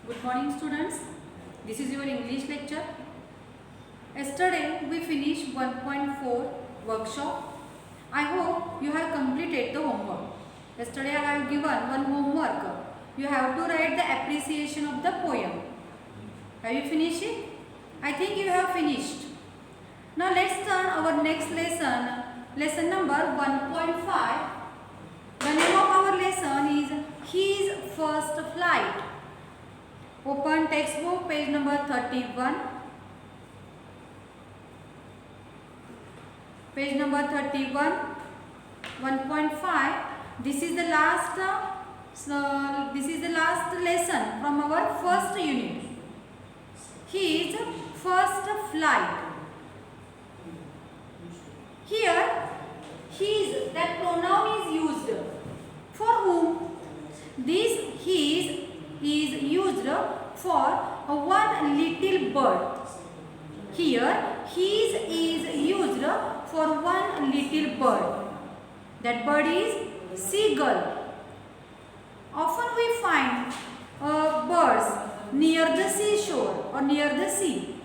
Good morning students. This is your English lecture. Yesterday we finished 1.4 workshop. I hope you have completed the homework. Yesterday I have given one homework. You have to write the appreciation of the poem. Have you finished it? I think you have finished. Now let's turn our next lesson. Lesson number 1.5. The name of our lesson is His First Flight. Open textbook, page number 31. Page number 31, 1.5. This is the last lesson from our first unit. His first flight. Here, his, that pronoun is used. For whom? This his is used for one little bird. Here, his is used for one little bird. That bird is seagull. Often we find birds near the seashore or near the sea.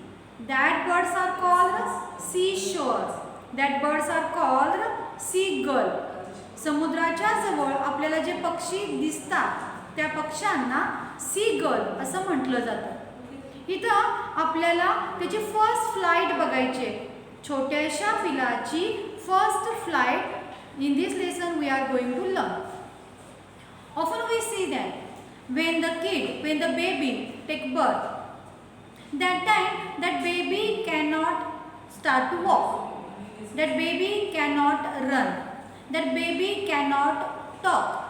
That birds are called seashore. That birds are called seagull. समुद्राच्या जवळ आपल्याला जे पक्षी दिसतात त्या पक्ष्यांना seagull असं म्हटलं जातं. इथं आपल्याला त्याची फर्स्ट फ्लाइट बघायची आहे. छोट्याशा पिलाची first flight. In this lesson we are going to learn. Often we see that when the baby take birth, that time that baby cannot start to walk, that baby cannot run, that baby cannot talk.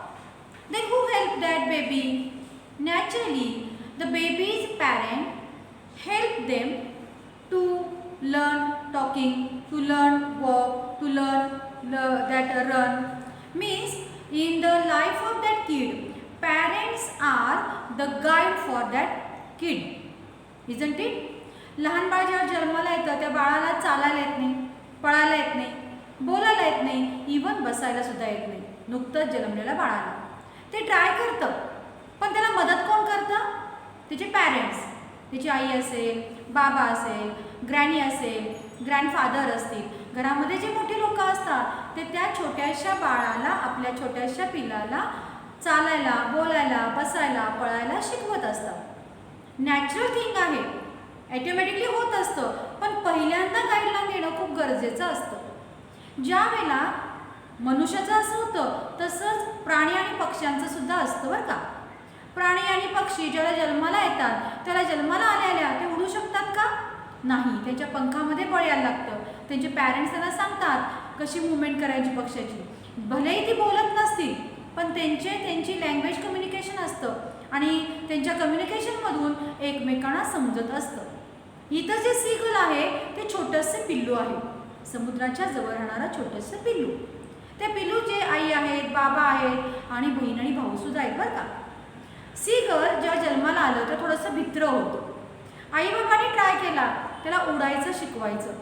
Then who helped that baby? Naturally, the baby's parent helped them to learn talking, to learn walk, to learn that run. Means in the life of that kid, parents are the guide for that kid. Isn't it? लहान बाळ जेव्हा जन्माला येतं त्या बाळाला चालायला येत नाही, पळायला येत नाही, बोलायला येत नाही, इवन बसायला सुद्धा येत नाही. नुकतंच जन्मलेल्या बाळाला ते ट्राय करतं, पण त्याला मदत कोण करतं? त्याचे पॅरेंट्स. त्याची आई असेल, बाबा असेल, ग्रॅनी असेल, ग्रँडफादर असतील. घरामध्ये जे मोठे लोक असतात ते त्या छोट्याशा बाळाला, आपल्या छोट्याशा पिलाला चालायला, बोलायला, बसायला, पळायला शिकवत असतात. नॅचरल थिंग आहे, ॲटोमॅटिकली होत असतं, पण पहिल्यांदा गाईडलाईन देणं खूप गरजेचं असतं. ज्या वेळेला मनुष्याचं असं होतं तसंच प्राणी आणि पक्ष्यांचं सुद्धा असतं बरं का. प्राणी आणि पक्षी ज्याला जन्माला येतात त्याला जन्माला आल्या ते उडू शकतात का? नाही. त्यांच्या पंखामध्ये बळ यायला लागतं. त्यांचे पॅरेंट्स त्यांना सांगतात कशी मुवमेंट करायची पक्ष्याची. भलेही ती बोलत नसतील पण त्यांची लँग्वेज कम्युनिकेशन असतं आणि त्यांच्या कम्युनिकेशनमधून एकमेकांना समजत असतं. इथं जे सीगल आहे ते छोटंसं पिल्लू आहे, समुद्राच्या जवळ राहणारं छोटंसं पिल्लू. त्या पिल्लूचे आई आहेत, बाबा आहेत आणि बहीण आणि भाऊ सुद्धा आहेत बरं का. सीगल जेव्हा जन्माला आलं तर थोडंसं भित्र होतं. आई बाबांनी ट्राय केला त्याला उडायचं शिकवायचं.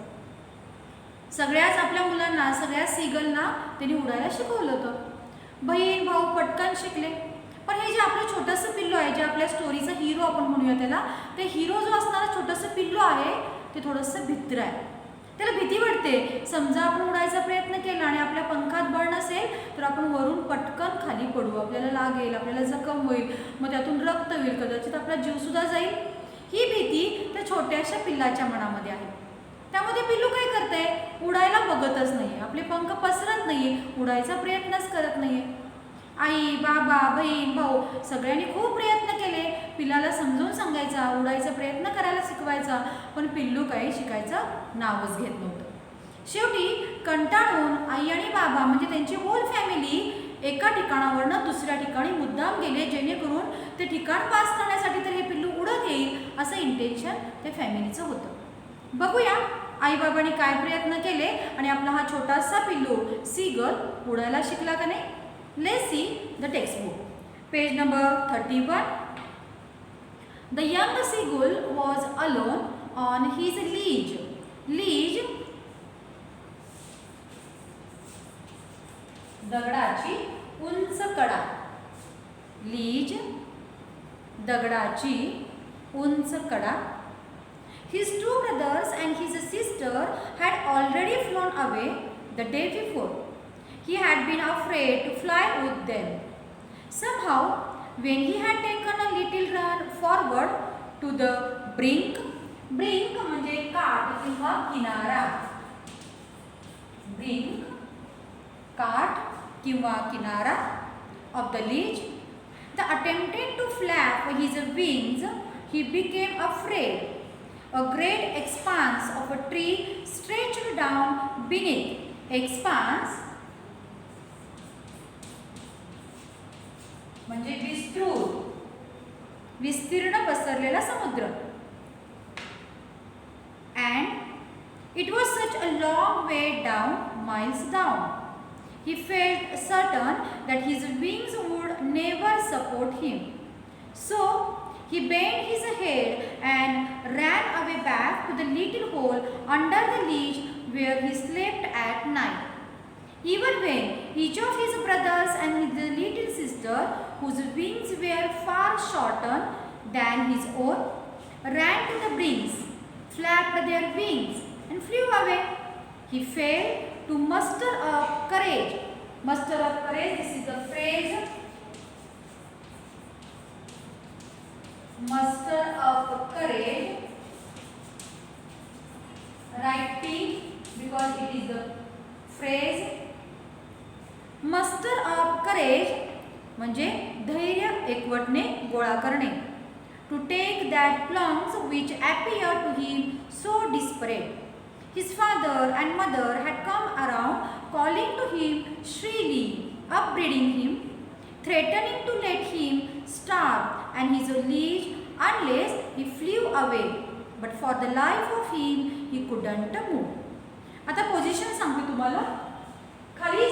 सगळ्याच आपल्या मुलांना, सगळ्या सीगलना त्यांनी उडायला शिकवलं होतं. बहीण भाऊ पटकन शिकले. पण हे जे आपलं छोटंसं पिल्लू आहे, जे आपल्या स्टोरीचा हिरो आपण म्हणूया त्याला, ते हिरो जो असणारा छोटंसं पिल्लू आहे ते थोडंसं भित्र आहे. त्याला भीती वाटते. समजा आपण उडायचा प्रयत्न केला आणि आपल्या पंखात बळ नसेल तर आपण वरून पटकन खाली पडू, आपल्याला लागेल, आपल्याला जखम होईल, मग त्यातून रक्त होईल, कदाचित आपला जीवसुद्धा जाईल. ही भीती त्या छोट्याशा पिल्लाच्या मनामध्ये आहे. त्यामध्ये पिल्लू काय करते? उडायला बघतच नाही, आपले पंख पसरत नाही, उडायचा प्रयत्नच करत नाही. आई बाबा बहीण भाऊ सगळ्यांनी खूप प्रयत्न केले पिल्लाला समजावून सांगायचा, उडायचा प्रयत्न करायला शिकवायचा, पण पिल्लू काही शिकायचं नावच घेत नव्हतं. शेवटी कंटाळून आई आणि बाबा म्हणजे त्यांची होल फॅमिली एका ठिकाणावरनं दुसऱ्या ठिकाणी मुद्दाम गेले, जेणेकरून ते ठिकाण पास करण्यासाठी तर हे पिल्लू उडत येईल असं इंटेन्शन त्या फॅमिलीचं होतं. बघूया आईबाबांनी काय प्रयत्न केले आणि आपला हा छोटासा पिल्लू सीगल उडायला शिकला का नाही. Let's see the textbook. Page number 31. The young seagull was alone on his ledge. Ledge, दगडाची उंच कडा. लीज दगडाची उंच कडा. His two brothers and his sister had already flown away the day before. He had been afraid to fly with them. Somehow, when he had taken a little run forward to the brink म्हणजे काठ किंवा किनारा. Brink काठ किंवा किनारा of the ledge, the attempted to flap his wings, he became afraid. A great expanse of a tree stretched down beneath. Expanse म्हणजे विस्तीर्ण पसरलेला समुद्र. And it was such a long way down, miles down. He felt certain that his wings would never support him. So he bent his head and ran away back to the little hole under the ledge where he slept at night. Even when each of his brothers and his little sister, whose wings were far shorter than his own, ran to the brinks, flapped their wings and flew away, he failed to muster up courage. Muster up courage, this is the phrase. Muster up courage. Write P because it is the phrase. Muster up courage म्हणजे धैर्य एकवटणे, गोळा करणे. To take that plunge which appeared to him so desperate. His father and mother had come around, calling to him shrilly, upbraiding him, threatening to let him starve and his liege unless he flew away. But for the life of him, he couldn't move. आता position सांगते तुम्हाला. खाली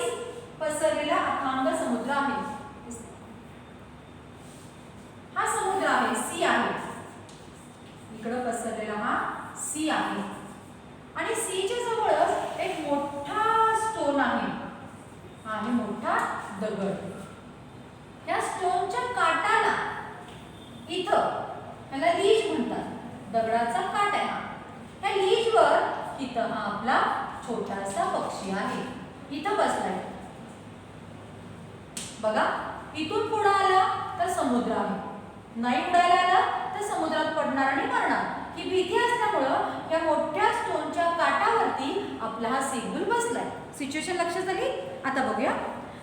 पसरलेला अथांग समुद्र आहे. हा समुद्र आहे, सी आहे. इकडे पसरलेला हा सी आहे आणि सीच्या जवळच एक मोठा स्टोन आहे. हा आहे मोठा दगड. या स्टोनच्या काठाला इथं त्याला लीज म्हणतात. दगडाचा काठ आहे हा. या लीजवर इथं हा आपला छोटासा पक्षी आहे. इथं बसलाय. बघा, इथून पुढे आला तर समुद्र आहे. नाही उडायला आला तर समुद्रात पडणार आणि मरणार. ही भीती असल्यामुळं या मोठ्या स्टोनच्या काठावरती आपला हा सीगुल बसलाय. सिच्युएशन लक्षात आली. आता बघूया.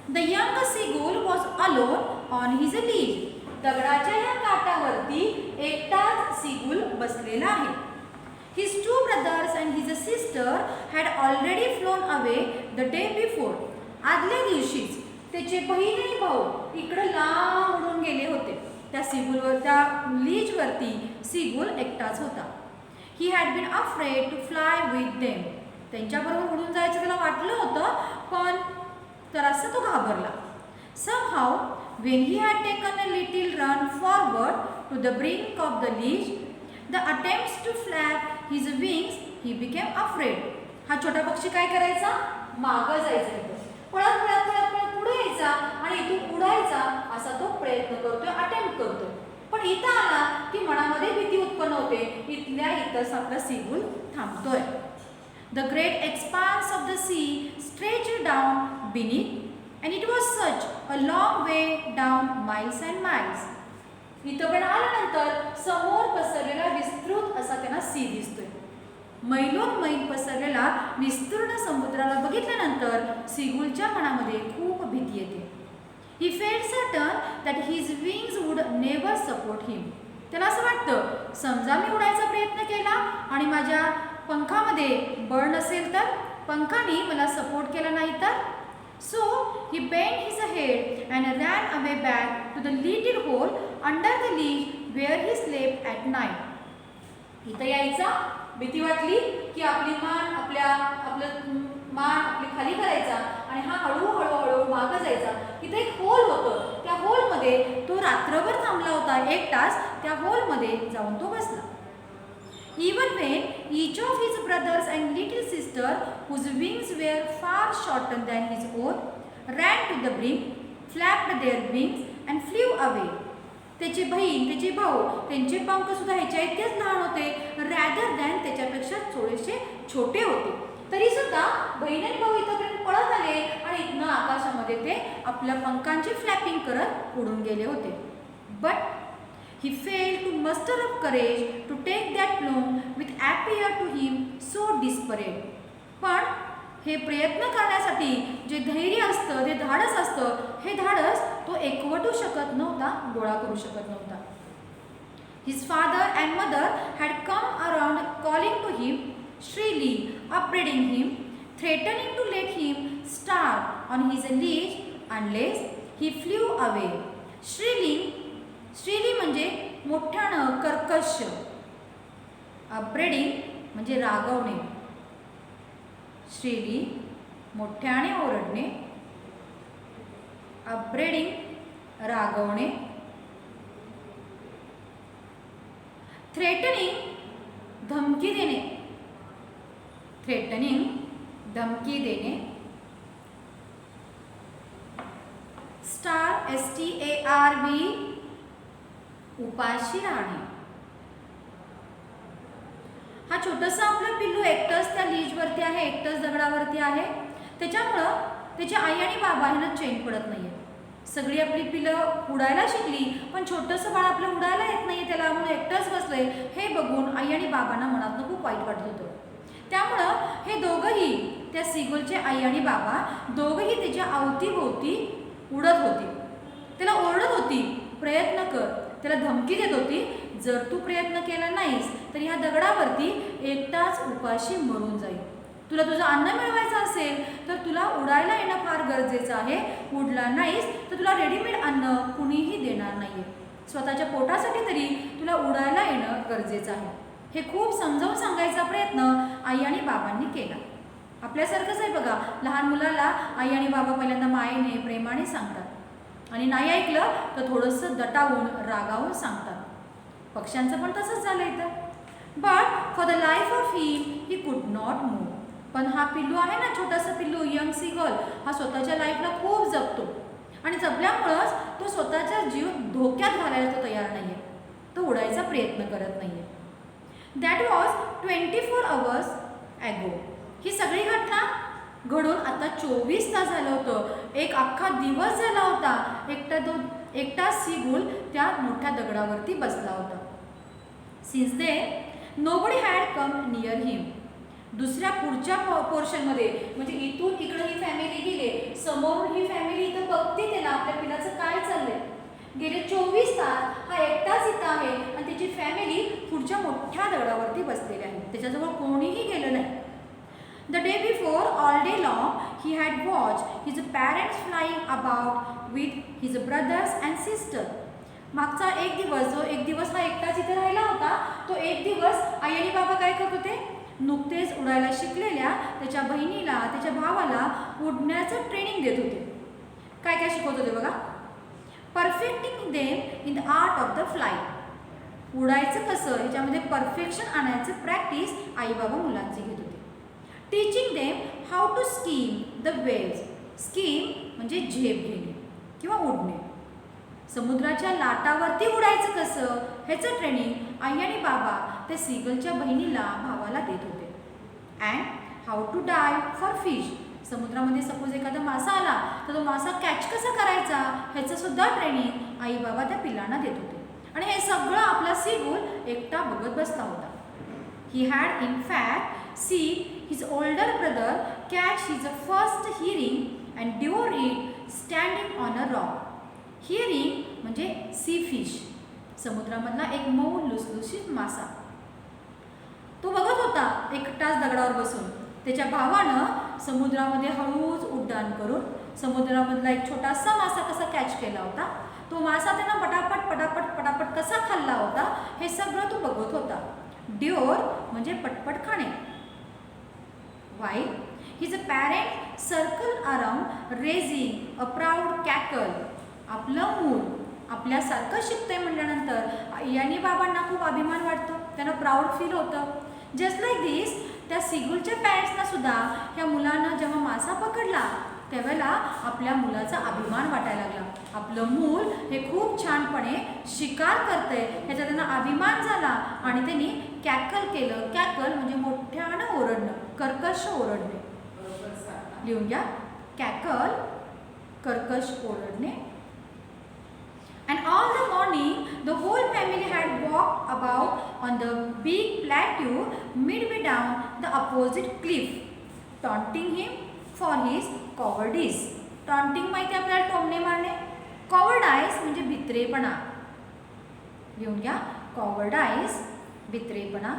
The young seagull was alone on his lease. दगडाच्या या काठावरती एकटाच सीगुल बसलेला आहे. His two brothers and his sister had already flown away the day before. आदल्या दिवशीच त्याचे बहीण आणि भाऊ इकडे लांब उडून गेले होते. त्या सीगुलवर, त्या लीजवरती सीगुल एकटाच होता. He had been afraid to fly with them. त्यांच्याबरोबर उडून जायचं त्याला वाटलं होतं, पण जरासा तो घाबरला. Somehow, when he had taken a little run forward to the brink of the ledge, the attempts to flap his wings, he became afraid. हा छोटा पक्षी काय करायचा? मागं जायचा. पळत पळत पळत पळत पुढे यायचा आणि इथून उडायचा असा तो प्रयत्न करतोय, अटेम्प्ट करतोय. पण इथं आला की मनामध्ये भीती उत्पन्न होते. इथल्या इथंच आपला seagull थांबतोय. The great expanse of the sea stretched down beneath, and it was such a long way down, miles and miles. इथं पण आल्यानंतर समोर पसरलेला विस्तृत असा त्यांना सी दिसतोय. मैलोन मैल पसरलेला विस्तीर्ण समुद्राला बघितल्यानंतर सीगुलच्या मनामध्ये खूप भीती येते. He felt certain that his wings would never support him. त्याला असं वाटतं, समजा मी उडायचा प्रयत्न केला आणि माझ्या पंखामध्ये बळ नसेल तर, पंखांनी मला सपोर्ट केला नाही तर. So he bent his head and ran away back to the little hole under the ledge where he slept at night. इथं यायचा, भीती वाटली की आपलं मान आपली खाली करायचा आणि हा हळूहळू मागं जायचा. इथं एक होल होतं. त्या होलमध्ये तो रात्रभर थांबला होता, एक तास. त्या होलमध्ये जाऊन तो बसला. Even when each of his brothers and little sister, whose wings were far shorter than his own, ran to the brink, flapped their wings and flew away. त्याची बहीण, त्याचे भाऊ, त्यांचे पंख सुद्धा ह्याच्या इतकेच लहान होते, रॅदर दॅन त्याच्यापेक्षा थोडेसे छोटे होते. तरी सुद्धा बहीण आणि भाऊ इथपर्यंत पळत आले आणि इथनं आकाशामध्ये ते आपल्या पंखांची फ्लॅपिंग करत उडून गेले होते. But he failed to muster up courage to take that plunge which appeared to him so desperate. पण हे प्रयत्न करण्यासाठी जे धैर्य असतं, जे धाडस असतं, हे धाडस तो एकवटू शकत नव्हता, गोळा करू शकत नव्हता. His father and mother had come around calling to him, shrilly upbraiding him, threatening to let him starve on his leash unless he flew away. श्रीली म्हणजे मोठ्यानं, कर्कश. अपब्रेडिंग म्हणजे रागवणे. श्रीली मोठ्याने ओरडणे, अपब्रेडिंग रागवणे. थ्रेटनिंग धमकी देणे, थ्रेटनिंग धमकी देणे. स्टार STARV उपाशी राहणे. हा छोटासा आपला पिल्लू एकटंच त्या लीजवरती आहे, एकटंच दगडावरती आहे. त्याच्यामुळं त्याची आई आणि बाबा ह्यांना चैन पडत नाहीये. सगळी आपली पिलं उडायला शिकली, पण छोटंसं बाळ आपलं उडायला येत नाही, त्याला म्हणून एकटंच बसलंय. हे बघून आई आणि बाबांना मनातनं खूप वाईट वाटत होतं. त्यामुळं हे दोघंही, त्या सीगुलचे आई आणि बाबा दोघंही त्याच्या अवतीभोवती उडत होती, त्याला ओरडत होती, प्रयत्न कर, त्याला धमकी देत होती, जर तू प्रयत्न केला नाहीस तर ह्या दगडावरती एकटाच उपाशी मरून जाईल. तुला तुझं अन्न मिळवायचं असेल तर तुला उडायला येणं फार गरजेचं आहे. उडला नाहीस तर तुला रेडीमेड अन्न कुणीही देणार नाहीये. स्वतःच्या पोटासाठी तरी तुला उडायला येणं गरजेचं आहे. हे खूप समजावून सांगायचा प्रयत्न आई आणि बाबांनी केला. आपल्यासारखंच आहे बघा, लहान मुलाला आई आणि बाबा पहिल्यांदा मायेने, प्रेमाने सांगतात आणि नाही ऐकलं तर थोडंसं दटावून, रागावून सांगतात. पक्ष्यांचं पण तसंच झालं इथं. But for the life of him he could not move. पण हा पिल्लू आहे ना, छोटासा पिल्लू, यंग सीगल, हा स्वतःच्या लाईफला खूप जपतो आणि जपल्यामुळंच तो स्वतःचा जीव धोक्यात घालायला तो तयार नाहीये. तो उडायचा प्रयत्न करत नाहीये. That was 24 hours ago. ही सगळी घटना घडून आता 24 तास झालं होतं. एक अख्खा दिवस झाला होता. एकटा सीगुल त्या मोठ्या दगडावरती बसला होता. Since they nobody had come near him. दुसऱ्या पुढच्या पोर्शनमध्ये म्हणजे इथून इकडे ही फॅमिली गेले, समोरून ही फॅमिली इथं बघते त्याला, आपल्या पिलाचं काय चाललंय. गेले 24 तास हा एकटाच इथं आहे आणि त्याची फॅमिली पुढच्या मोठ्या दगडावरती बसलेली आहे. त्याच्याजवळ कोणीही गेलं नाही. The day before, all day long, he had watched his parents flying about with his brothers and sisters. मागचा एक दिवस, जो एक दिवस हा एकटाच इथे राहिला होता, तो एक दिवस आई आणि बाबा काय करत होते, नुकतेच उडायला शिकलेल्या त्याच्या बहिणीला, त्याच्या भावाला उडण्याचं ट्रेनिंग देत होते. काय काय शिकवत होते बघा. Perfecting them in the art of the flight. उडायचं कसं ह्याच्यामध्ये परफेक्शन आणायचं प्रॅक्टिस आई बाबा मुलांची घेत होते. Teaching them how to skim the waves. Skim म्हणजे झेप घेणे किंवा उडणे. समुद्राच्या लाटावरती उडायचं कसं ह्याचं ट्रेनिंग आई आणि बाबा त्या सीगलच्या बहिणीला, भावाला देत होते. And how to dive for fish. समुद्रामध्ये सपोज एखादा मासा आला तर तो मासा कॅच कसा करायचा ह्याचं सुद्धा ट्रेनिंग आई बाबा त्या पिलांना देत होते. आणि हे सगळं आपला सीगुल एकटा बघत बसला होता. He had in fact seen his older brother catch his first herring and devour it standing on a rock. Herring म्हणजे सी फिश, समुद्रामधला एक मऊ लुसलुशीत मासा. तो बघत होता एकटाच दगडावर बसून. त्याच्या भावानं समुद्रामध्ये हळूच उड्डाण करून समुद्रामधला एक छोटासा मासा कसा कॅच केला होता, तो मासा त्यानं पटापट पटापट पटापट कसा खाल्ला होता, हे सगळं तो बघत होता. ड्योर म्हणजे पटपट खाणे. While his parents circle around raising a proud cackle. आपलं मूल आपल्यासारखं शिकतंय म्हटल्यानंतर आई आणि बाबांना खूप अभिमान वाटतो, त्यांना प्राऊड फील होतं. जस्ट लाईक दिस त्या सीगुलच्या पॅरेंट्सना सुद्धा ह्या मुलानं जेव्हा मासा पकडला त्यावेळेला आपल्या मुलाचा अभिमान वाटायला लागला. आपलं मूल हे खूप छानपणे शिकार करतंय ह्याचा त्यांना अभिमान झाला आणि त्यांनी कॅकल केलं. कॅकल म्हणजे मोठ्यानं ओरडणं, कर्कश ओरडणे. लिहून घ्या, कॅकल कर्कश ओरडणे. And all the morning the whole family had walked about on the big plateau midway down the opposite cliff, taunting him for his cowardice. Taunting माहिती आपल्याला टोमणे मारणे. cowardice म्हणजे भित्रेपणा. लिहून घ्या, cowardice भित्रेपणा.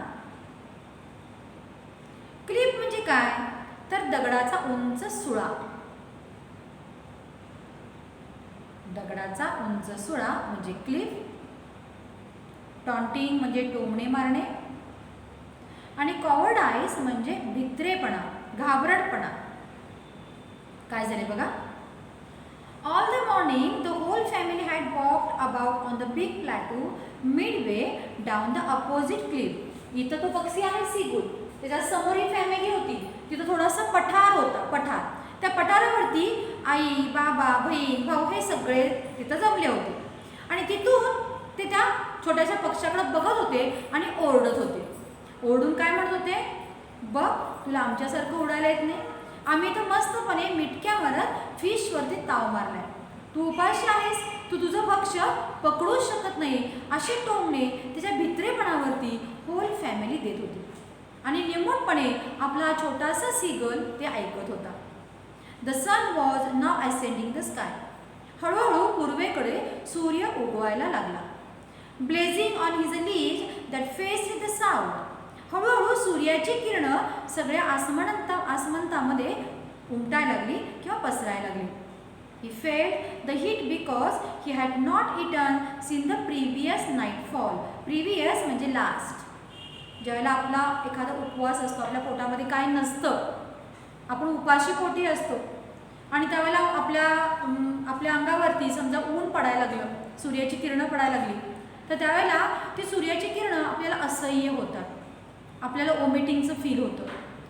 क्लिफ म्हणजे काय तर दगडाचा उंच सुळा. दगडाचा उंच सुळा म्हणजे क्लिफ. टॉन्टिंग म्हणजे टोमणे मारणे आणि कॉवर्डाइज म्हणजे भित्रेपणा, घाबरटपणा. काय झाले बघा. All the morning the whole family had walked about on the big plateau midway down the opposite cliff. इथं तो पक्षी आहे सीगुल, त्याच्या समोर ही फॅमिली होती. तिथं थोडासा पठार होता, पठार. त्या पठारावरती आई, बाबा, बहीण, भाऊ हे सगळे तिथं जमले होते आणि तिथून ते त्या छोट्याशा पक्षाकडे बघत होते आणि ओरडत होते. ओरडून काय म्हणत होते, बघ तुला आमच्यासारखं उडायला येत नाही. आम्ही तर मस्तपणे मिटक्या मारत फिशवरती ताव मारलाय. तू उपाशी आहेस, तू तुझं पक्ष पकडूच शकत नाही. असे टोमणे त्याच्या भित्रेपणावरती होल फॅमिली देत होती आणि निमूटपणे आपला छोटासा सीगल ते ऐकत होता. The sun was now ascending the sky. हळूहळू पूर्वेकडे सूर्य उगवायला लागला. Blazing on his ledge that faced the south. हळूहळू सूर्याची किरणं सगळ्या आसमंतामध्ये उमटायला लागली किंवा पसरायला लागली. He felt the heat because he had not eaten since the previous nightfall. Previous म्हणजे लास्ट. ज्यावेळेला आपला एखादा उपवास असतो, आपल्या पोटामध्ये काही नसतं, आपण उपाशी पोटी असतो आणि त्यावेळेला आपल्या अंगावरती समजा ऊन पडायला लागलं, सूर्याची किरणं पडायला लागली, तर त्यावेळेला ती सूर्याची किरणं आपल्याला असह्य होतात. आपल्याला वॉमिटिंगचं फील होतं.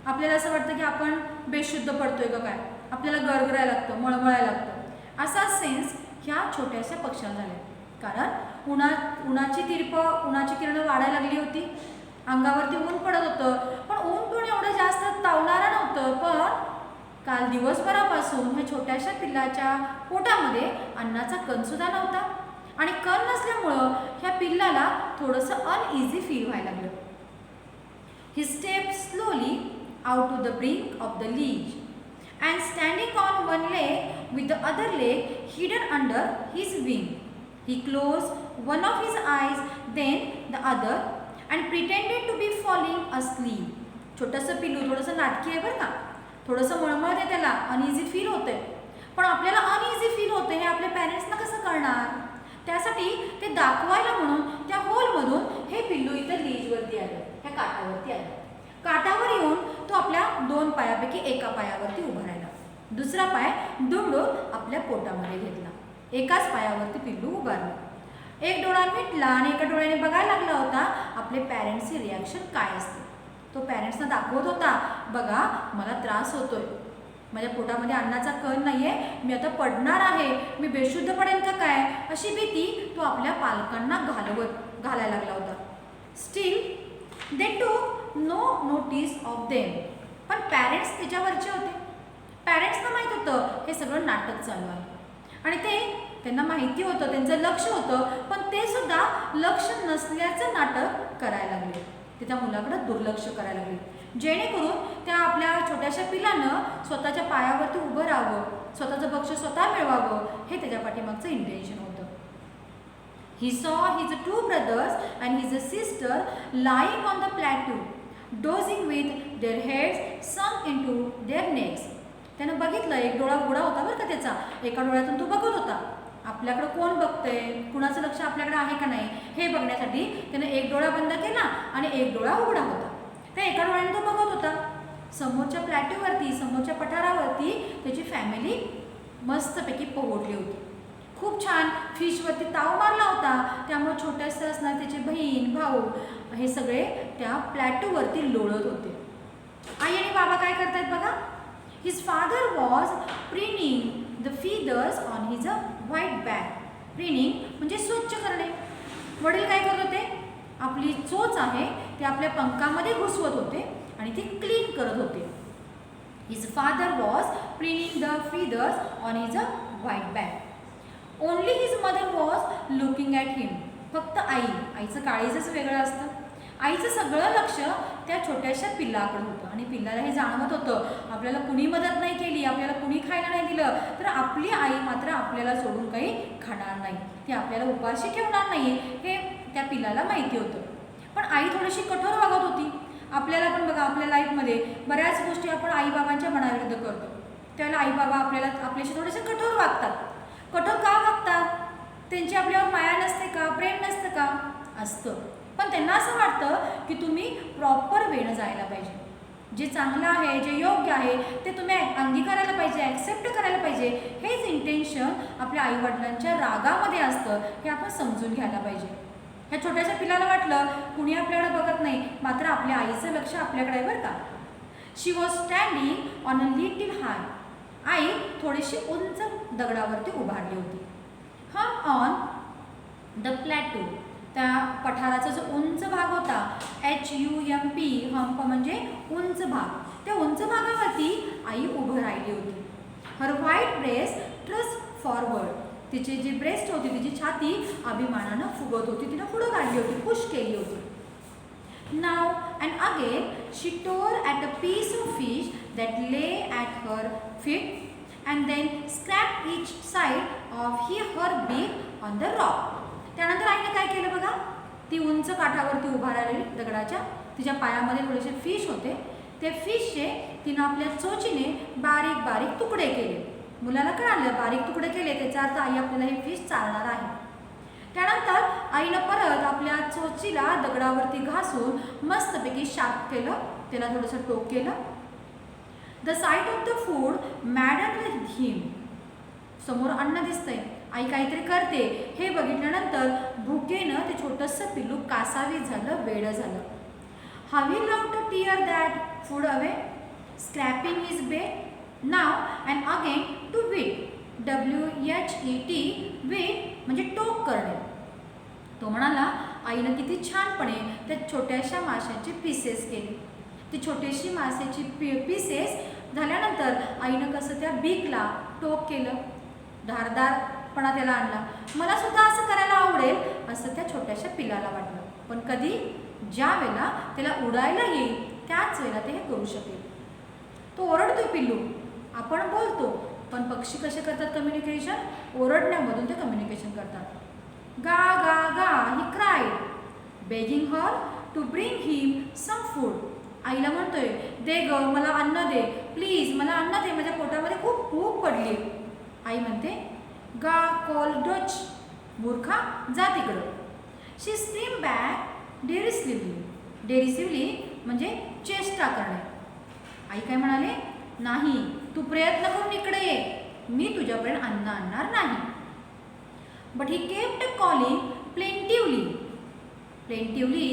आपल्याला असं वाटतं की आपण बेशुद्ध पडतोय का काय, आपल्याला गरगरायला लागतं, मळमळायला लागतं. असा सेन्स ह्या छोट्याशा पक्ष्याला झाला. कारण उन्हाची किरणं वाढायला लागली होती, अंगावरती ऊन पडत होतं. पण ऊन पण एवढं जास्त तावणारं नव्हतं. पण काल दिवसभरापासून ह्या छोट्याशा पिल्लाच्या पोटामध्ये अन्नाचा कणसुद्धा नव्हता आणि कण नसल्यामुळं ह्या पिल्लाला थोडंसं अनइझी फील व्हायला लागलं. He step slowly out to the brink of the ledge and standing on one leg with the other leg hidden under his wing. He close one of his eyes then the other and pretended to be falling asleep. छोटंसं पिल्लू थोडंसं नाटकी आहे बरं का, थोडंसं मळमळते, त्याला uneasy feel होतंय. पण आपल्याला अनइझी फील होतं हे आपल्या पॅरेंट्सना कसं कळणार. त्यासाठी ते दाखवायला म्हणून त्या होलमधून हे पिल्लू इथं लीजवरती आलं, ह्या काठावरती आलं. काठावर येऊन तो आपल्या 2 पायापैकी एका पायावरती उभा राहिला. दुसरा पाय दुमडून आपल्या पोटामध्ये घेतला. एकाच पायावरती पिल्लू उभारलं. एक डोळा मिटला आणि एका डोळ्याने बघायला लागला होता आपले पॅरेंट्सची रिॲक्शन काय असते. तो पॅरेंट्सना दाखवत होता, बघा मला त्रास होतोय, माझ्या पोटामध्ये अन्नाचा कण नाही आहे, मी आता पडणार आहे, मी बेशुद्ध पडेन का काय, अशी भीती तो आपल्या पालकांना घालायला लागला होता. स्टील दे टूक नो नोटीस ऑफ देम. पण पॅरेंट्स त्याच्यावरचे होते. पॅरेंट्सना माहीत होतं हे सगळं नाटक चालू आहे आणि त्यांना माहिती होतं, त्यांचं लक्ष होतं, पण ते सुद्धा लक्ष नसल्याचं नाटक करायला लागले. ते त्या मुलाकडे दुर्लक्ष करायला लागले, जेणेकरून त्या आपल्या छोट्याशा पिलानं स्वतःच्या पायावरती उभं राहावं, स्वतःचं पक्ष स्वतः मिळवावं, हे त्याच्या पाठीमागचं इंटेन्शन होतं. He saw his 2 brothers and his sister lying on the plateau, dozing with their heads sunk into their necks. त्यानं बघितलं, एक डोळा उघडा होता बरं का त्याचा, एका डोळ्यातून तो बघत होता. आपल्याकडं कोण बघतंय, कुणाचं लक्ष आपल्याकडे आहे का नाही हे बघण्यासाठी त्यानं एक डोळा बंद केला आणि एक डोळा उघडा होता. त्या एका डोळ्याने तो बघत होता. समोरच्या प्लॅटूवरती, समोरच्या पठारावरती त्याची फॅमिली मस्तपैकी पोहोचली होती. खूप छान फिशवरती ताव मारला होता. त्यामुळे छोट्यासं असणार त्याचे बहीण, भाऊ हे सगळे त्या प्लॅटूवरती लोळत होते. आई आणि बाबा काय करतायत बघा, His father was preening the feathers on his white back. Preening म्हणजे स्वच्छ करणे. वडील काय करत होते? आपली चोच आहे ती आपल्या पंखामध्ये घुसवत होते आणि ती क्लीन करत होते. His father was preening the feathers on his white back. Only his mother was looking at him. फक्त आईचं काळीजच वेगळं असतं. आईचं सगळं लक्ष त्या छोट्याशा पिल्लाकडे होतं आणि पिल्लाला हे जाणवत होतं आपल्याला कुणी मदत नाही केली, आपल्याला कुणी खायला नाही दिलं तर आपली आई मात्र आपल्याला सोडून काही खाणार नाही, ती आपल्याला उपाशी ठेवणार नाही हे त्या पिल्लाला माहिती होतं. पण आई थोडीशी कठोर वागत होती. आपल्याला पण बघा आपल्या लाईफमध्ये बऱ्याच गोष्टी आपण आईबाबांच्या मनाविरुद्ध करतो. त्यावेळेला आईबाबा आपल्याशी थोडेसे कठोर वागतात. कठोर का वागतात? त्यांची आपल्यावर माया नसते का, प्रेम नसतं का? असतं. पण त्यांना असं वाटतं की तुम्ही प्रॉपर वेळेनं जायला पाहिजे. जे चांगलं आहे, जे योग्य आहे ते तुम्ही अंगीकारायला पाहिजे, ॲक्सेप्ट करायला पाहिजे. हेच इंटेन्शन आपल्या आईवडिलांच्या रागामध्ये असतं, हे आपण समजून घ्यायला पाहिजे. ह्या छोट्याशा पिलाला वाटलं कुणी आपल्याकडे बघत नाही, मात्र आपल्या आईचं लक्ष आपल्याकडे आहे बरं का. She was standing on a little high. आई थोडीशी उंच दगडावरती उभारली होती. Hum on the plateau. त्या पठाराचा जो उंच भाग होता, HUMP, हंप म्हणजे उंच भाग, त्या उंच भागावरती आई उभं राहिली होती. हर व्हाईट ब्रेस्ट ट्रस्ट फॉरवर्ड. तिची जी ब्रेस्ट होती, तिची छाती अभिमानानं फुगत होती, तिनं पुढं काढली होती, पुश केली होती. Now and again she tore at a piece of fish that lay at her feet and then scraped each side of her beak on the rock. त्यानंतर आईने काय केलं बघा, ती उंच काठावरती उभा राहिलेली दगडाच्या, तिच्या पायामध्ये थोडेसे फिश होते, ते फिशचे तिनं आपल्या चोचीने बारीक बारीक तुकडे केले. मुलाला कळालं बारीक तुकडे केले त्याचा अर्थ आई आपल्याला हे फिश चालणार आहे. त्यानंतर आईनं परत आपल्या चोचीला दगडावरती घासून मस्तपैकी शार्प केलं, त्याला थोडंसं टोक केलं. The sight of the food maddened him. समोर अन्न दिसतंय, आई काहीतरी करते हे बघितल्यानंतर भुकेनं ते छोटंसं पिल्लू कासावीस झालं, वेडं झालं. How he love to tear that food away, scraping his beak now and again to whet. WHET, whet म्हणजे टोक करणे. तो म्हणाला आईनं किती छानपणे त्या छोट्याशा माशाचे पीसेस केले. ती छोटीशी माशाची पीसेस झाल्यानंतर आईनं कसं त्या बीकला टोक केलं, धारदारपणा त्याला आणला. मला सुद्धा असं करायला आवडेल असं त्या छोट्याशा पिलाला वाटलं. पण कधी? ज्या वेळेला त्याला उडायला येईल त्याच वेळेला ते हे करू शकेल. तो ओरडतो पिल्लू, आपण बोलतो, पण पक्षी कसे करतात कम्युनिकेशन? ओरडण्यामधून ते कम्युनिकेशन करतात. गा गा गा he cried, begging her to bring him some food. आईला म्हणतोय दे ग, मला अन्न दे, प्लीज मला अन्न दे, माझ्या पोटामध्ये खूप भूक पडली. आई म्हणते गा कॉल डच, मूर्खा जा तिकडं. शी स्क्रीम बॅक डेरिसिव्हली. डेरिसिव्हली म्हणजे चेष्टा करणे. आई काय म्हणाले, नाही तू प्रयत्न करून इकडे ये, मी तुझ्यापर्यंत अन्न आणणार नाही. But he kept calling plaintively. Plaintively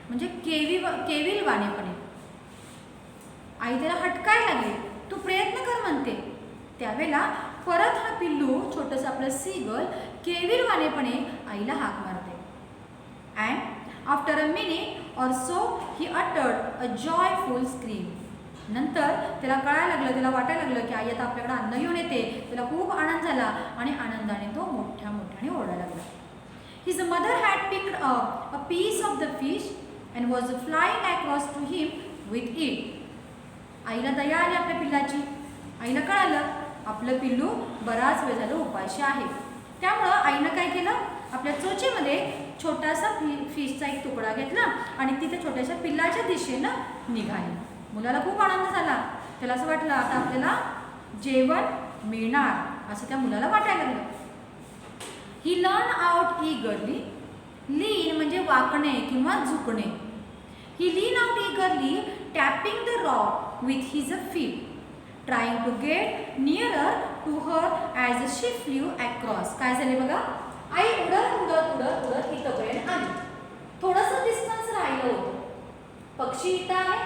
म्हणजे केविलवाणेपणे. आई त्याला हटकायला लागली, तू प्रयत्न कर म्हणते. त्यावेळेला परत हा पिल्लू छोटंसं आपलं सीगल केविलवाणेपणे आईला हाक मारते. And after a minute or so he uttered a joyful scream. नंतर त्याला कळायला लागलं, त्याला वाटायला लागलं की आई आता आपल्याकडे अन्न घेऊन येते. त्याला खूप आनंद झाला आणि आनंदाने तो मोठ्या मोठ्याने ओरडायला लागला. His mother had picked up a piece of the fish and was flying across to him with it. आईला दया आली आपल्या पिल्लाची. आईला कळालं आपलं पिल्लू बराच वेळ झालं उपाशी आहे. त्यामुळं आईनं काय केलं, आपल्या चोचीमध्ये छोटासा फिशचा एक तुकडा घेतला आणि ती त्या छोट्याशा पिल्लाच्या दिशेनं निघाली. मुलाला खूप आनंद झाला. त्याला असं वाटलं आता आपल्याला जेवण मिळणार असं त्या मुलाला वाटायला लागलं. ही लर्न आउट ईगरली. लीन म्हणजे वाकणे किंवा झुकणे. He lean out eagerly tapping the rock with his feet, trying to get nearer to her as she flew across. काय झाले बघा, आई उडत उडत उडत उडत इथंपर्यंत आली. थोडंसं डिस्टन्स राहिलं होतं. पक्षी इथं आहे,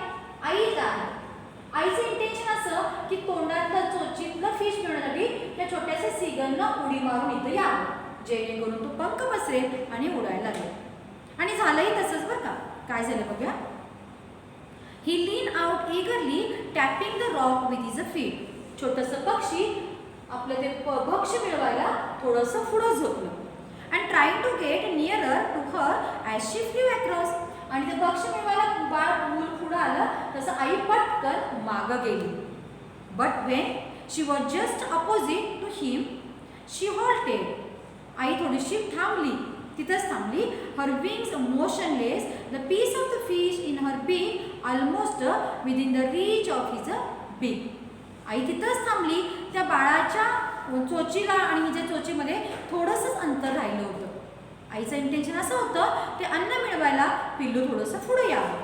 आई इथं आहे. आईचं इंटेन्शन असं की तोंडातलं चोचीतलं फिश मिळवण्यासाठी त्या छोट्याशा सीगलनं उडी मारून इथं यावं, जेणेकरून तो पंख पसरेल आणि उडायला लागेल. आणि झालंही तसंच बरं का. काय झालं बघूया. He lean out eagerly tapping the rock with his feet. छोटंसं पक्षी आपलं ते भक्ष्य मिळवायला थोडंसं पुढं झोपलं. And trying to get nearer to her as she flew across. आणि ते भक्ष्य मिळवायला बाळ मूल पुढं आलं तसं आई पटकन मागं गेली. But when she was just opposite to him she halted. आई थोडीशी थांबली, तिथंच थांबली. Her wings motionless, the piece of the fish in her beak almost within the reach of his beak. आई तिथंच थांबली. त्या बाळाच्या चोचीला आणि हिच्या चोचीमध्ये थोडंसंच अंतर राहिलं होतं. आईचं इंटेन्शन असं होतं ते अन्न मिळवायला पिल्लू थोडंसं पुढे यावं.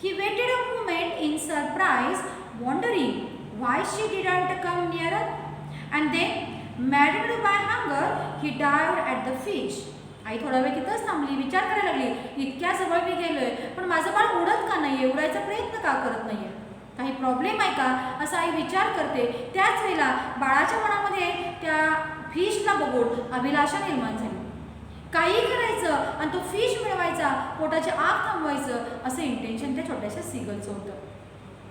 He waited a moment in surprise, wondering why she didn't come nearer. And then maddened by hunger he dived at the fish. आई थोडा वेळ तिथंच थांबली, विचार करायला लागली, इतक्या जवळ मी गेलोय पण माझं बाळ उडत का नाहीये, उडायचा प्रयत्न का करत नाहीये, काही प्रॉब्लेम आहे का, असा आई विचार करते. त्याच वेळेला बाळाच्या मनामध्ये त्या फिशला बघून अभिलाषा निर्माण झाली. काही करायचं आणि तो फिश मिळवायचा, पोटाची आग थांबवायचं, असं इंटेन्शन त्या छोट्याशा सीगलचं होतं.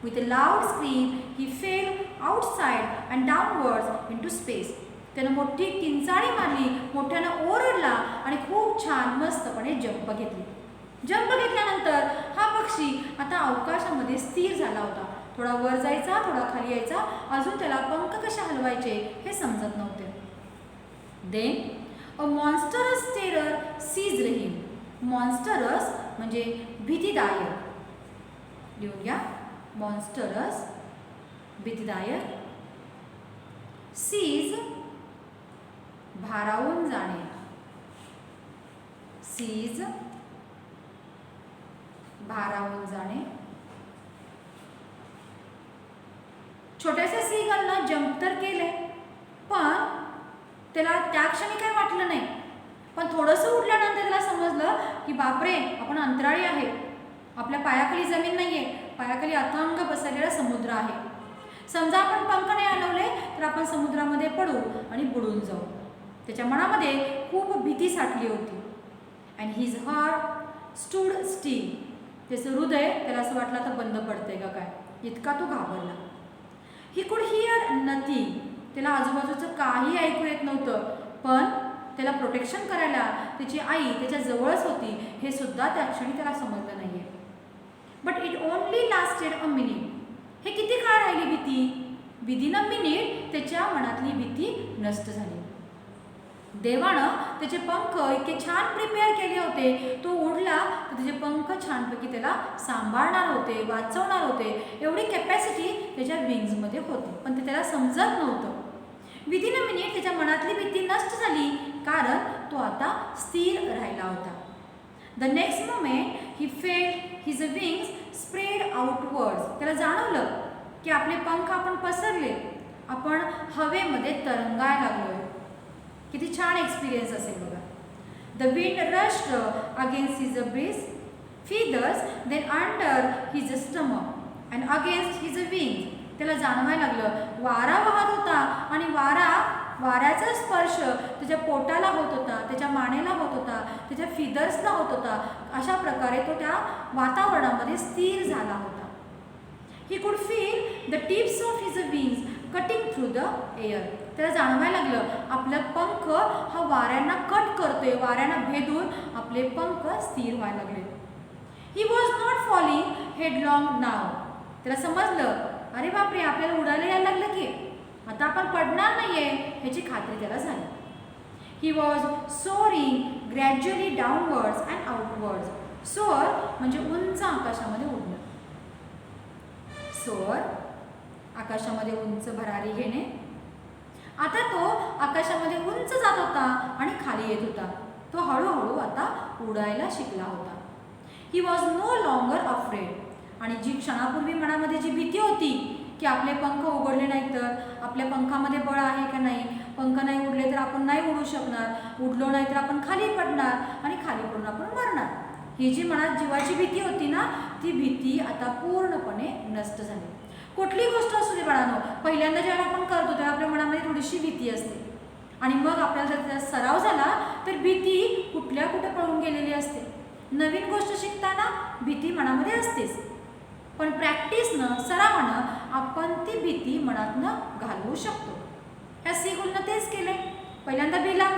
With a loud scream he fail outside and downwards into space. त्यानं मोठी किंचाळी मारली, मोठ्यानं ओरडला आणि खूप छान मस्तपणे जंप घेतली. जंप घेतल्यानंतर हा पक्षी आता अवकाशामध्ये स्थिर झाला होता. थोडा वर जायचा, थोडा खाली यायचा, अजून त्याला पंख कसे हलवायचे हे समजत नव्हते. देन अ मॉन्स्टरस टेरर सीज्ड हिम. मॉन्स्टरस म्हणजे भीतीदायक. लिहून घ्या. मॉन्स्टरस भीतीदायक. सीज भारावून जाणे. सीज भारावून जाणे. छोट्याशा सीगलनं जंप तर केले पण त्याला त्या क्षणी काही वाटलं नाही. पण थोडंसं उडल्यानंतर त्याला समजलं की बापरे, आपण अंतराळी आहे, आपल्या पायाखाली जमीन नाहीये, पायाखाली अथांग पसरलेला समुद्र आहे. समजा आपण पंख नाही हलवले तर आपण समुद्रामध्ये पडू आणि बुडून जाऊ. त्याच्या मनामध्ये खूप भीती साठली होती. And his heart stood still. त्याचं हृदय त्याला असं वाटलं तर बंद पडतंय का काय, इतका तो घाबरला. He could here nothing. त्याला आजूबाजूचं काही ऐकू येत नव्हतं, पण त्याला प्रोटेक्शन करायला त्याची आई त्याच्या जवळच होती हे सुद्धा त्या क्षणी त्याला समजलं नाहीये. But it only lasted a minute. हे किती काळ राहिली भीती. विदिन अ मिनिट त्याच्या मनातली भीती नष्ट झाली. देवानं त्याचे पंख इतके छान प्रिपेअर केले होते, तो उडला तर त्याचे पंख छानपैकी त्याला सांभाळणार होते, वाचवणार होते, एवढी कॅपॅसिटी त्याच्या विंग्समध्ये होती. पण ते त्याला समजत नव्हतं. विदिन अ मिनिट त्याच्या मनातली भीती नष्ट झाली, कारण तो आता स्थिर राहिला होता. The next moment he felt his wings spread outwards. त्याला जाणवलं की आपले पंख आपण पसरले, आपण हवेमध्ये तरंगायला लागलोय. किती छान एक्सपिरियन्स असेल बघा. The wind rushed against his breast feathers, then under his stomach and against his wings. त्याला जाणवायला लागलं वारा वाहत होता आणि वाऱ्याचा स्पर्श त्याच्या पोटाला होत होता, त्याच्या मानेला होत होता, त्याच्या फिदर्सला होत होता. अशा प्रकारे तो त्या वातावरणामध्ये स्थिर झाला होता. He could feel the tips of his wings cutting through the air. त्याला जाणवायला लागलं आपलं पंख हा वाऱ्यांना कट करतोय, वाऱ्यांना भेदून आपले पंख स्थिर व्हायला लागले. ही वॉज नॉट फॉलिंग हेडलॉंग नाव. त्याला समजलं अरे बापरे, आपल्याला उडायला यायला लागलं की आता आपण पडणार नाहीये ह्याची खात्री त्याला झाली. He was soaring gradually downwards and outwards. Soar म्हणजे उंच आकाशामध्ये उडणं. सोअर आकाशामध्ये उंच भरारी घेणे. आता तो आकाशामध्ये उंच जात होता आणि खाली येत होता. तो हळूहळू आता उडायला शिकला होता. He was no longer afraid. आणि जी क्षणापूर्वी मनामध्ये जी भीती होती की आपले पंख उघडले नाही तर, आपल्या पंखामध्ये बळ आहे का नाही, पंख नाही उडले तर आपण नाही उडू शकणार, उडलो नाही तर आपण खाली पडणार आणि खाली पडून आपण मरणार, ही जी मनात जीवाची भीती होती ना, ती भीती आता पूर्णपणे नष्ट झाली. कुठली गोष्ट असू दे बाळांनो, पहिल्यांदा जेव्हा आपण करतो तेव्हा आपल्या मनामध्ये थोडीशी भीती असते आणि मग आपल्याला जर त्याचा सराव झाला तर भीती कुठल्या कुठे पळून गेलेली असते. नवीन गोष्ट शिकताना भीती मनामध्ये असतेच, पण प्रॅक्टिसनं सरावानं आपण ती भीती मनातनं घालवू शकतो. ह्या सीगुलनं तेच केले. पहिल्यांदा भिला,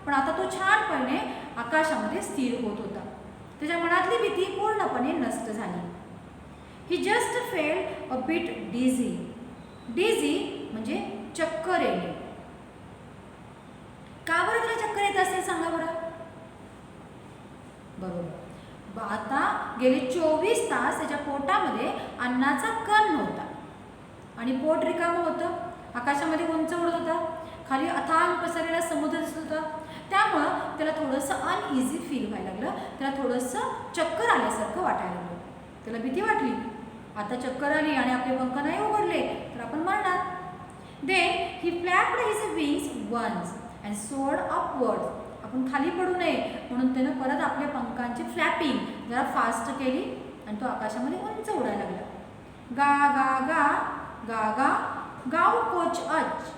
पण आता तो छानपणे आकाशामध्ये स्थिर होत होता. त्याच्या मनातली भीती पूर्णपणे नष्ट झाली. ही जस्ट फेल्ट अ बिट डिझी. डिझी म्हणजे चक्कर येणे. का बरं त्याला चक्कर येत असेल सांगा बरं? बरोबर, आता गेले 24 तास त्याच्या पोटामध्ये अन्नाचा कण नव्हता आणि पोट रिकामं होतं. आकाशामध्ये उंच उडत होता, खाली अथांग पसरलेला समुद्र दिसत होता. त्यामुळं त्याला थोडंसं अनइझी फील व्हायला लागलं. त्याला थोडंसं चक्कर आल्यासारखं वाटायला लागलं. त्याला भीती वाटली, आता चक्कर आली आणि आपले पंख नाही उघडले तर आपण मरणार. Then he flapped his wings once and soared upwards. आपण खाली पडू नये म्हणून त्यानं परत आपल्या पंखांची फ्लॅपिंग जरा फास्ट केली आणि तो आकाशामध्ये उंच उडायला लागला. गा गा गा गा गा गाव कोच अच.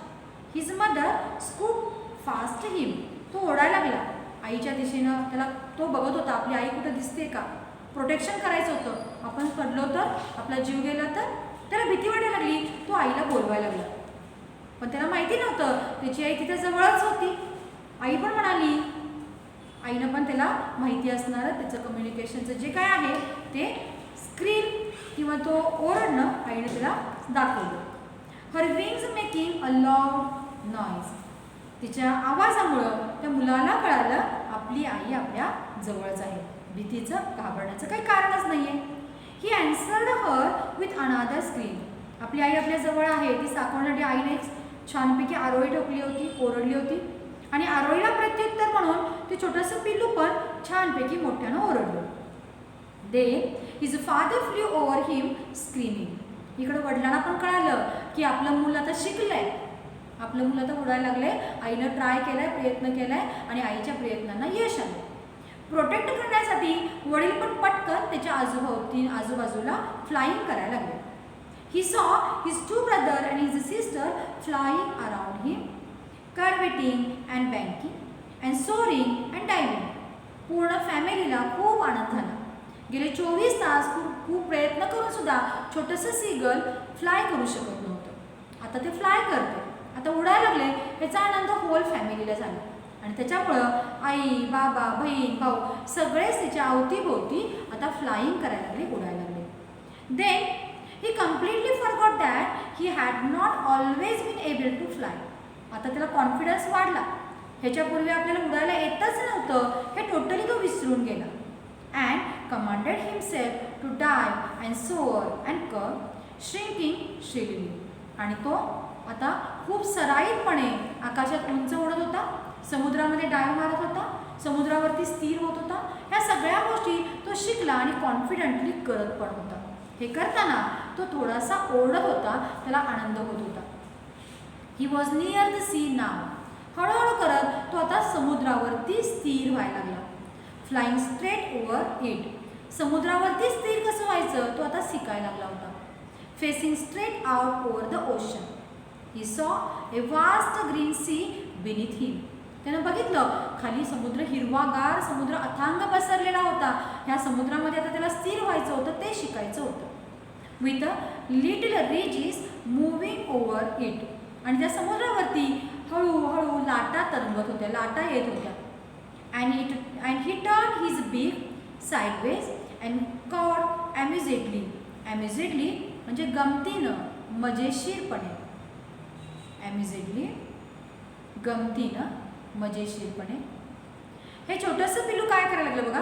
हिज मदर स्कूप फास्ट हिम. तो ओढायला लागला आईच्या दिशेनं. त्याला तो बघत होता आपली आई कुठं दिसते का, प्रोटेक्शन करायचं होतं. आपण पडलो तर, आपला जीव गेला तर. त्याला भीती वाटायला लागली. तो आईला बोलवायला लागला, पण त्याला माहिती नव्हतं त्याची आई तिथे जवळच होती. आई पण म्हणाली, आईनं पण त्याला माहिती असणारं त्याचं कम्युनिकेशनचं जे काय आहे ते स्क्रीन किंवा तो ओरडणं आईने त्याला दाखवलं. हर wings making a loud noise. तिच्या आवाजामुळं त्या मुलाला कळालं आपली आई आपल्या जवळच आहे. भीतीचं घाबरण्याचं काही कारणच नाही आहे. He answered her with another scream. आपली आई आपल्या जवळ आहे. ती साकवण्यासाठी आईने छानपैकी आरोळी ठोकली होती, ओरडली होती आणि आरोळीला प्रत्युत्तर म्हणून ते छोटंसं पिल्लू पण छानपैकी मोठ्यानं ओरडलं. दे हिज फादर फ्ल्यू ओव्हर हिम स्क्रीमिंग. इकडं वडिलांना पण कळालं की आपलं मुलं आता शिकलंय, आपलं मुलं आता उडायला लागले. आईनं ट्राय केलाय, प्रयत्न केलाय आणि आईच्या प्रयत्नांना यश आलं. प्रोटेक्ट करण्यासाठी वडील पण पटकन त्याच्या आजूबाजूला फ्लाईंग करायला लागले. He saw his two brother and his sister flying around him, curveting and banking and soaring and diving. पूर्ण फॅमिलीला खूप आनंद झाला. गेले 24 तास खूप प्रयत्न करून सुद्धा छोटंसं सीगल फ्लाय करू शकत नव्हतं. आता ते फ्लाय करते, आता उडायला लागले. याचा आनंद होल फॅमिलीला झाला आणि त्याच्यामुळं आई, बाबा, बहीण, भाऊ सगळेच तिच्या अवतीभोवती आता फ्लाईंग करायला लागले, उडायला लागले. Then he completely forgot that he had not always been able to fly. आता त्याला कॉन्फिडन्स वाढला. ह्याच्यापूर्वी आपल्याला उडायला येतच नव्हतं हे टोटली तो विसरून गेला. And commanded himself to dive and soar and curve shrieking shrilly. आणि तो आता खूप सराईतपणे आकाशात उंच उडत होता, समुद्रामध्ये डाय मारत होता, समुद्रावरती स्थिर होत होता. ह्या सगळ्या गोष्टी तो शिकला आणि कॉन्फिडंटली करत पण होता. हे करताना तो थोडासा ओरडत होता, त्याला आनंद होत होता. He was near the sea now. हळूहळू करत तो आता समुद्रावरती स्थिर व्हायला लागला. Flying straight over it. समुद्रावरती स्थिर कसं व्हायचं तो आता शिकायला लागला होता. Facing straight out over the ocean. He saw a vast green sea beneath him. त्यानं बघितलं खाली समुद्र, हिरवागार समुद्र अथांग पसरलेला होता. ह्या समुद्रामध्ये आता त्याला स्थिर व्हायचं होतं, ते शिकायचं होतं. With a little ridges moving over it. आणि त्या समुद्रावरती हळूहळू लाटा तरंगत होत्या, लाटा येत होत्या. अँड ही टर्न हिज बीक साईडवेज अँड कॉड अम्युझेडली. अम्युझेडली म्हणजे गमतीनं, मजेशीरपणे. अम्युझेडली गमतीनं, मजेशीरपणे. हे छोटंसं पिल्लू काय करायला लागलं बघा,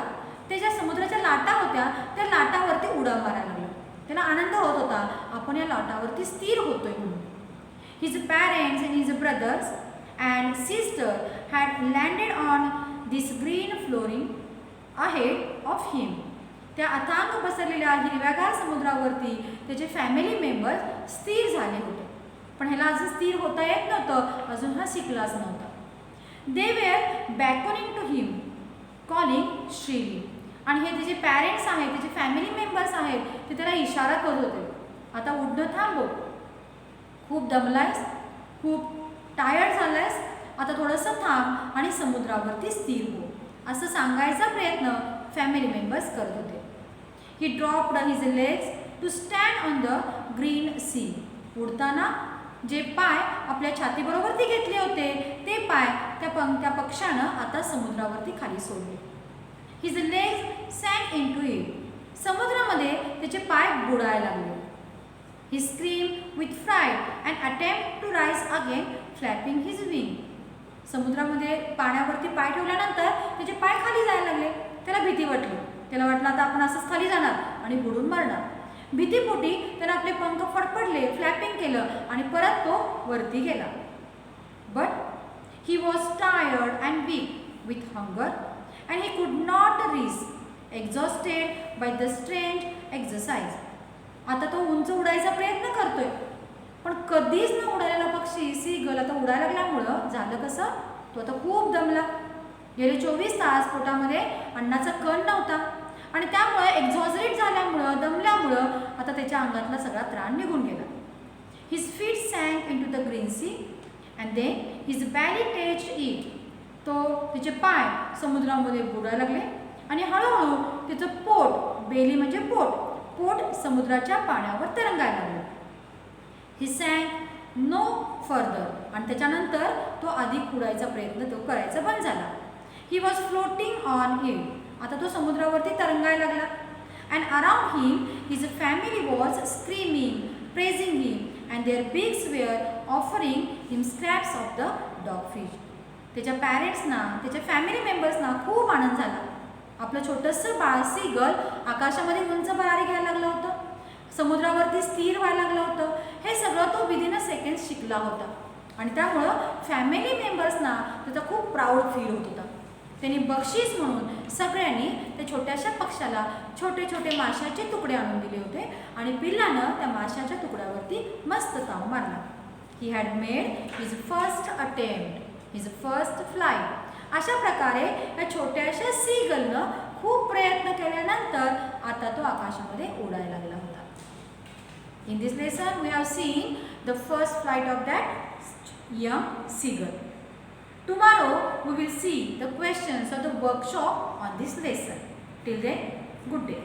ते ज्या समुद्राच्या लाटा होत्या त्या लाटावरती उड्या मारायला लागलं. त्याला आनंद होत होता आपण या लाटावरती स्थिर होतोय म्हणून. His parents and his brothers and sister had landed on this green flooring ahead of him. त्या अथांग पसरलेल्या हिरव्यागार समुद्रावरती त्याचे फॅमिली मेंबर्स स्थिर झाले होते. पण ह्याला अजून स्थिर होता येत नव्हतं, अजून हा शिकलाच नव्हता. They were beckoning to him calling shrilly. आणि हे त्याचे पॅरेंट्स आहेत, त्याचे फॅमिली मेंबर्स आहेत, ते त्याला इशारा करत होते. आता उडणं थांबव, खूप दमलायस, खूप टायर्ड झालायस, आता थोडंसं थांब आणि समुद्रावरती स्थिर हो, असं सांगायचा प्रयत्न फॅमिली मेंबर्स करत होते. He dropped his legs to stand on the green sea. उडताना जे पाय आपल्या छातीबरोबरती घेतले होते ते पाय त्या पक्ष्यानं आता समुद्रावरती खाली सोडले. His legs sank into it. समुद्रामध्ये त्याचे पाय बुडायला लागले. He scream with fright and attempt to rise again flapping his wing. समुद्रामध्ये पाण्यावरती पाय ठेवल्यानंतर त्याचे पाय खाली जायला लागले. त्याला भीती वाटली. त्याला वाटलं आता आपण असंच खाली जाणार आणि बुडून मरणार. भीतीपोटी त्याने आपले पंख फडफडले, फ्लॅपिंग केलं आणि परत तो वरती गेला. But he was tired and weak with hunger and he could not reach, exhausted by the strange exercise. आता तो उंच उडायचा प्रयत्न करतोय, पण कधीच न उडालेला पक्षी सीगल आता उडायला लागल्यामुळं झालं कसं, तो आता खूप दमला. गेले 24 तास पोटामध्ये अन्नाचा कण नव्हता आणि त्यामुळे एक्झॉस्टेड झाल्यामुळं, दमल्यामुळं आता त्याच्या अंगातला सगळा त्राण निघून गेला. His feet sank into the green sea and then his belly touched it. त्याचे पाय समुद्रामध्ये बुडायला लागले आणि हळूहळू त्याचं पोट, बेली म्हणजे पोट समुद्राच्या पाण्यावर तरंगायला लागलं. ही सँक नो फर्दर. आणि त्याच्यानंतर तो अधिक उडायचा प्रयत्न तो करायचा बंद झाला. He was floating on it. आता तो समुद्रावरती तरंगायला लागला. And around him his family was screaming, praising him and their beaks were offering him scraps of the dogfish. त्याच्या पॅरेंट्सना, त्याच्या फॅमिली मेंबर्सना खूप आनंद झाला. आपलं छोटंसं बाळ सीगल आकाशामध्ये उंच भरारी घ्यायला लागलं होतं, समुद्रावरती स्थिर व्हायला लागलं होतं. हे सगळं तो विदिन अ सेकंड शिकला होता आणि त्यामुळं फॅमिली मेंबर्सना त्याचा खूप प्राऊड फील होत होता. त्यांनी बक्षीस म्हणून सगळ्यांनी त्या छोट्याशा पक्षाला छोटे छोटे माशाचे तुकडे आणून दिले होते आणि पिल्लानं त्या माशाच्या तुकड्यावरती मस्त ताव मारला. He had made his first attempt, his first flight. अशा प्रकारे या छोट्याशा सीगलनं खूप प्रयत्न केल्यानंतर आता तो आकाशामध्ये उडायला लागला होता. In this lesson we have seen the first flight of that young seagull. Tomorrow we will see the questions of the workshop on this lesson. Till then, good day.